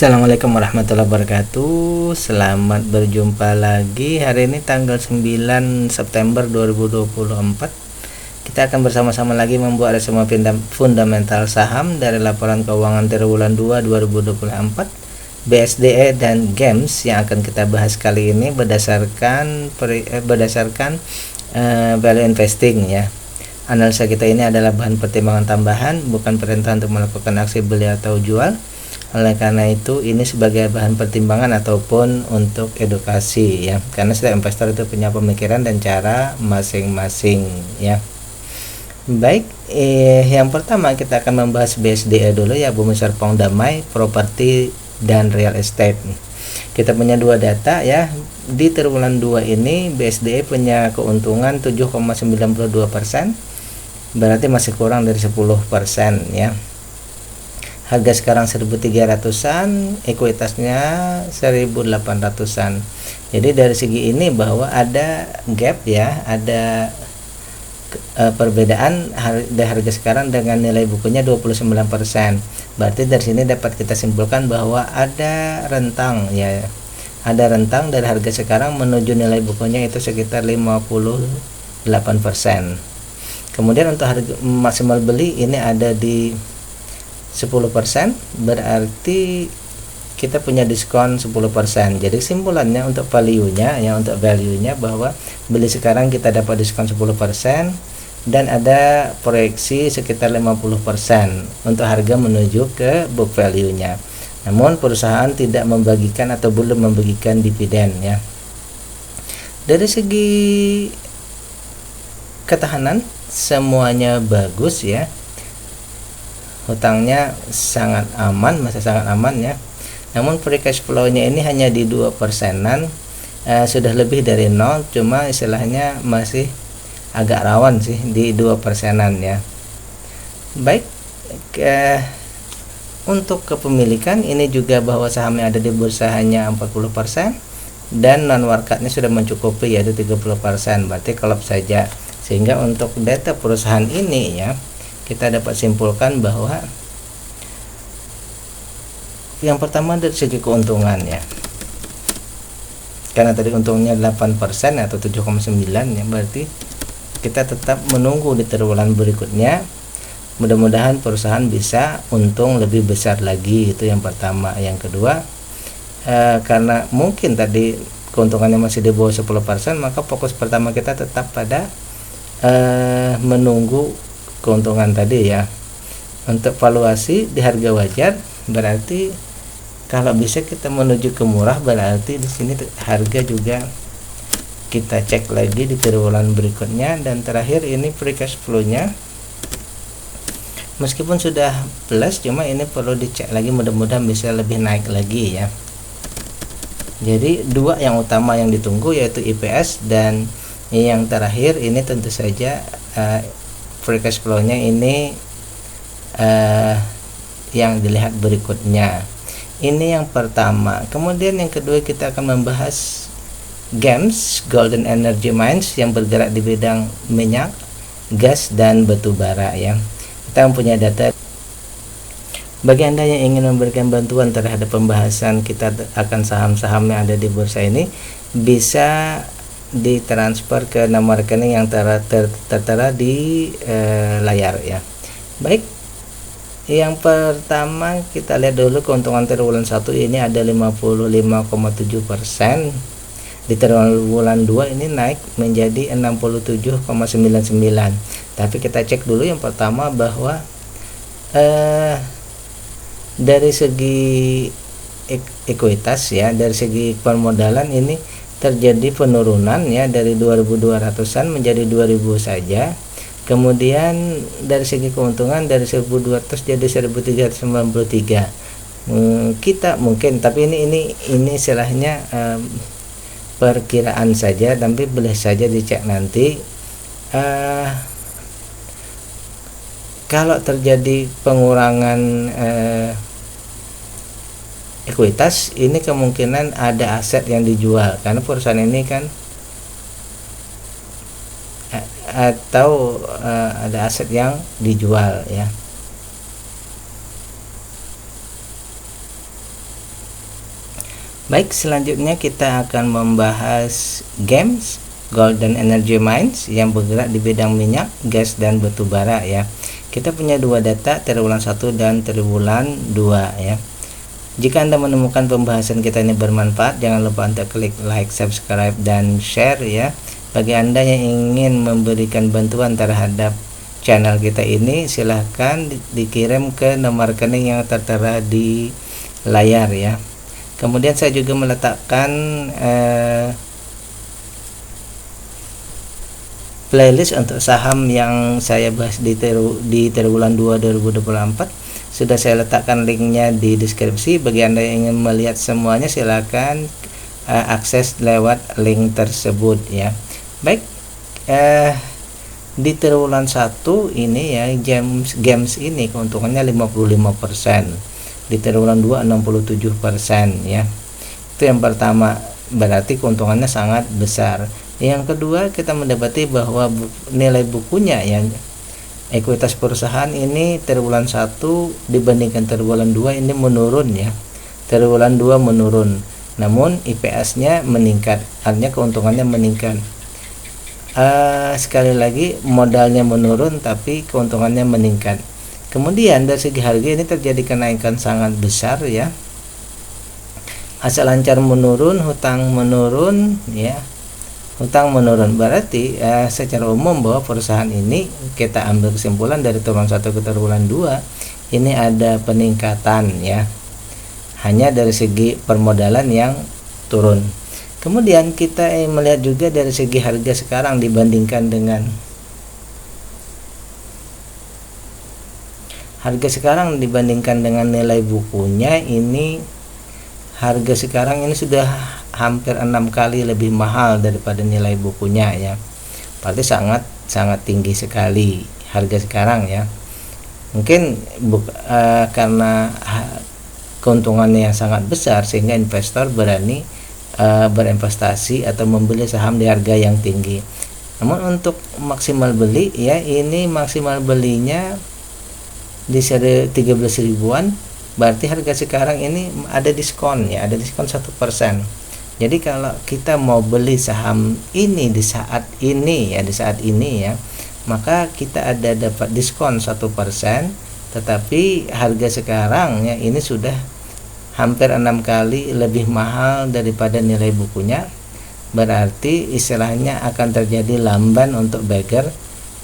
Assalamualaikum warahmatullahi wabarakatuh. Selamat berjumpa lagi. Hari ini tanggal 9 September 2024. Kita akan bersama-sama lagi membuat resume fundamental saham dari laporan keuangan triwulan 2 2024, BSDE dan GEMS yang akan kita bahas kali ini berdasarkan value investing ya. Analisa kita ini adalah bahan pertimbangan tambahan, bukan perintah untuk melakukan aksi beli atau jual. Oleh karena itu ini sebagai bahan pertimbangan ataupun untuk edukasi ya, karena setiap investor itu punya pemikiran dan cara masing-masing ya. Baik, yang pertama kita akan membahas BSDE dulu ya, Bumi Serpong Damai Properti dan Real Estate. Kita punya dua data ya. Di triwulan 2 ini BSDE punya keuntungan 7,92%, berarti masih kurang dari 10% ya. Harga sekarang 1.300-an, ekuitasnya 1.800-an. Jadi dari segi ini bahwa ada gap ya, ada perbedaan harga sekarang dengan nilai bukunya 29%. Berarti dari sini dapat kita simpulkan bahwa ada rentang ya. Ada rentang dari harga sekarang menuju nilai bukunya itu sekitar 58%. Kemudian untuk harga maksimal beli ini ada di 10%, berarti kita punya diskon 10%. Jadi simpulannya untuk value-nya ya, untuk value-nya bahwa beli sekarang kita dapat diskon 10% dan ada proyeksi sekitar 50% untuk harga menuju ke book value-nya. Namun perusahaan tidak membagikan atau belum membagikan dividen ya. Dari segi ketahanan semuanya bagus ya. Hutangnya sangat aman, masih sangat aman ya. Namun free cash flow-nya ini hanya di 2%-an, sudah lebih dari 0, cuma istilahnya masih agak rawan sih di 2%-an ya. Baik, untuk kepemilikan ini juga bahwa sahamnya ada di bursa hanya 40% dan non marketnya sudah mencukupi yaitu 30%, berarti kolab saja. Sehingga untuk data perusahaan ini ya, kita dapat simpulkan bahwa yang pertama dari segi keuntungan ya, karena tadi untungnya 8% atau 7,9 ya, berarti kita tetap menunggu di triwulan berikutnya. Mudah-mudahan perusahaan bisa untung lebih besar lagi, itu yang pertama. Yang kedua, karena mungkin tadi keuntungannya masih di bawah 10%, maka fokus pertama kita tetap pada menunggu keuntungan tadi ya. Untuk valuasi di harga wajar, berarti kalau bisa kita menuju ke murah, berarti di sini harga juga kita cek lagi di triwulan berikutnya. Dan terakhir ini free cash flow-nya meskipun sudah plus, cuma ini perlu dicek lagi, mudah-mudahan bisa lebih naik lagi ya. Jadi dua yang utama yang ditunggu yaitu IPS, dan yang terakhir ini tentu saja free cash flow-nya ini yang dilihat berikutnya. Ini yang pertama. Kemudian yang kedua kita akan membahas GEMS, Golden Energy Mines, yang bergerak di bidang minyak, gas dan batu bara ya. Kita mempunyai data. Bagi Anda yang ingin memberikan bantuan terhadap pembahasan kita akan saham-saham yang ada di bursa ini, bisa ditransfer ke nama rekening yang tertera di layar ya. Baik, yang pertama kita lihat dulu keuntungan triwulan 1 ini ada 55,7%. Di triwulan 2 ini naik menjadi 67,99. Tapi kita cek dulu yang pertama bahwa dari segi ekuitas ya, dari segi permodalan ini terjadi penurunan ya, dari 2.200-an menjadi 2.000 saja. Kemudian dari segi keuntungan dari 1.200 jadi 1.393. Kita mungkin, tapi ini istilahnya perkiraan saja, tapi boleh saja dicek nanti. Kalau terjadi pengurangan ekuitas, ini kemungkinan ada aset yang dijual, karena perusahaan ini kan atau ada aset yang dijual ya. Baik, selanjutnya kita akan membahas games Golden Energy Mines yang bergerak di bidang minyak, gas, dan batu bara ya. Kita punya dua data, triwulan 1 dan triwulan 2 ya. Jika Anda menemukan pembahasan kita ini bermanfaat, jangan lupa untuk klik like, subscribe, dan share ya. Bagi Anda yang ingin memberikan bantuan terhadap channel kita ini, silahkan dikirim ke nomor rekening yang tertera di layar ya. Kemudian saya juga meletakkan playlist untuk saham yang saya bahas di triwulan 2 2024. Sudah saya letakkan linknya di deskripsi. Bagi Anda yang ingin melihat semuanya, silakan akses lewat link tersebut ya. Baik, di triwulan 1 ini ya, games ini keuntungannya 55%. Di triwulan 2 67% ya. Itu yang pertama, berarti keuntungannya sangat besar. Yang kedua, kita mendapati bahwa nilai bukunya ya, ekuitas perusahaan ini triwulan 1 dibandingkan triwulan 2 ini menurun ya. Triwulan 2 menurun, namun IPS-nya meningkat, artinya keuntungannya meningkat. Sekali lagi, modalnya menurun tapi keuntungannya meningkat. Kemudian dari segi harga ini terjadi kenaikan sangat besar ya. Aset lancar menurun, hutang menurun ya. Hutang menurun berarti secara umum bahwa perusahaan ini, kita ambil kesimpulan dari triwulan 1 ke triwulan 2 ini ada peningkatan ya. Hanya dari segi permodalan yang turun. Kemudian kita melihat juga dari segi harga sekarang dibandingkan dengan nilai bukunya, ini harga sekarang ini sudah hampir 6 kali lebih mahal daripada nilai bukunya ya. Berarti sangat tinggi sekali harga sekarang ya. Mungkin karena keuntungannya yang sangat besar sehingga investor berani berinvestasi atau membeli saham di harga yang tinggi. Namun untuk maksimal beli ya, ini maksimal belinya di seri 13 ribuan, berarti harga sekarang ini ada diskon ya, ada diskon 1%. Jadi kalau kita mau beli saham ini di saat ini ya, maka kita ada dapat diskon 1%, tetapi harga sekarang ya ini sudah hampir 6 kali lebih mahal daripada nilai bukunya. Berarti istilahnya akan terjadi lamban untuk beggar.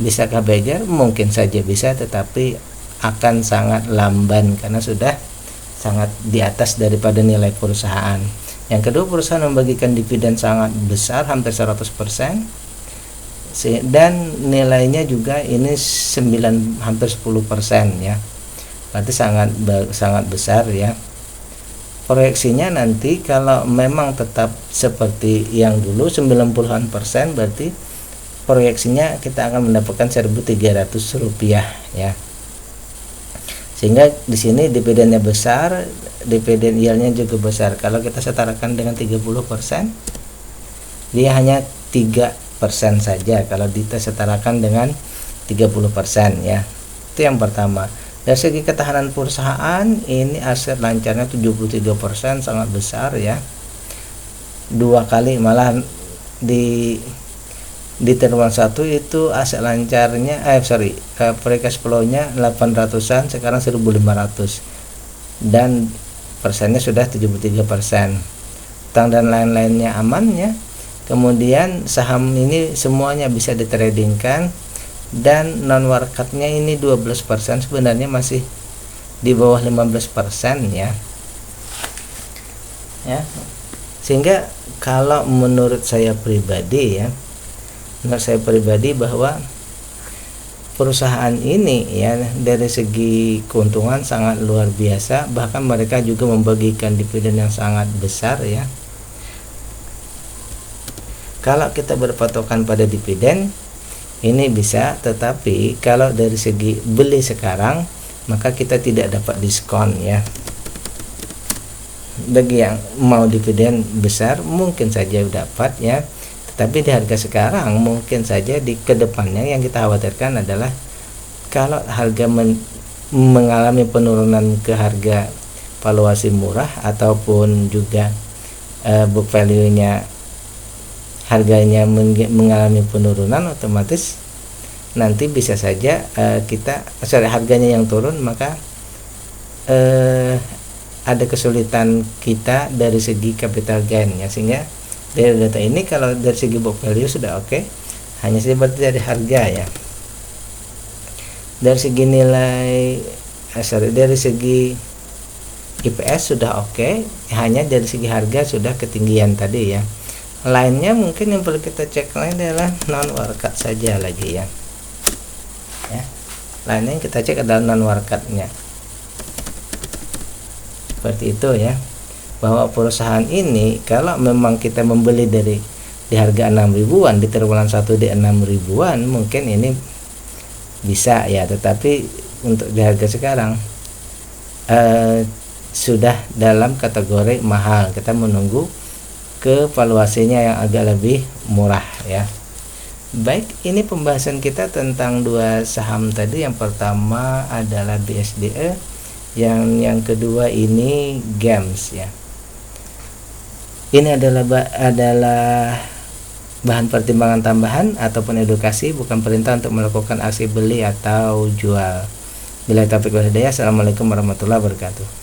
Bisakah beggar? Mungkin saja bisa, tetapi akan sangat lamban karena sudah sangat di atas daripada nilai perusahaan. Yang kedua, perusahaan membagikan dividen sangat besar, hampir 100%, dan nilainya juga ini hampir 10% ya. Berarti sangat besar ya. Proyeksinya nanti kalau memang tetap seperti yang dulu 90-an%, berarti proyeksinya kita akan mendapatkan 1.300 rupiah ya. Sehingga di sini dividennya besar, dividen yieldnya juga besar. Kalau kita setarakan dengan 30%, dia hanya 3% saja kalau kita setarakan dengan 30% ya. Itu yang pertama. Dari segi ketahanan perusahaan, ini aset lancarnya 73%, sangat besar ya. 2 kali malah di triwulan 1 itu aset lancarnya free cash flow-nya 800-an, sekarang 1.500, dan persennya sudah 73%. Utang dan lain-lainnya aman ya. Kemudian saham ini semuanya bisa ditradingkan, dan non marketnya ini 12%, sebenarnya masih di bawah 15% ya. Sehingga kalau menurut saya pribadi bahwa perusahaan ini ya dari segi keuntungan sangat luar biasa, bahkan mereka juga membagikan dividen yang sangat besar ya. Kalau kita berpatokan pada dividen ini bisa, tetapi kalau dari segi beli sekarang maka kita tidak dapat diskon ya. Bagi yang mau dividen besar mungkin saja dapat ya. Tapi di harga sekarang mungkin saja di kedepannya yang kita khawatirkan adalah kalau harga mengalami penurunan ke harga valuasi murah ataupun juga book value-nya harganya mengalami penurunan, otomatis nanti bisa saja harganya yang turun, maka ada kesulitan kita dari segi capital gain ya. Sehingga dari data ini kalau dari segi book value sudah oke, hanya saja berarti dari harga ya. Dari segi nilai dari segi IPS sudah oke, hanya dari segi harga sudah ketinggian tadi ya. Lainnya mungkin yang perlu kita cek lain adalah non workout saja lagi ya. Lainnya yang kita cek adalah non workout-nya. Seperti itu ya, bahwa perusahaan ini kalau memang kita membeli di harga 6 ribuan, di triwulan 1 di 6 ribuan, mungkin ini bisa ya, tetapi untuk di harga sekarang sudah dalam kategori mahal. Kita menunggu ke valuasinya yang agak lebih murah ya. Baik, ini pembahasan kita tentang dua saham tadi. Yang pertama adalah BSDE, yang kedua ini GEMS ya. Ini adalah bahan pertimbangan tambahan ataupun edukasi, bukan perintah untuk melakukan aksi beli atau jual. Bila taufiq wal hidayah. Assalamualaikum warahmatullahi wabarakatuh.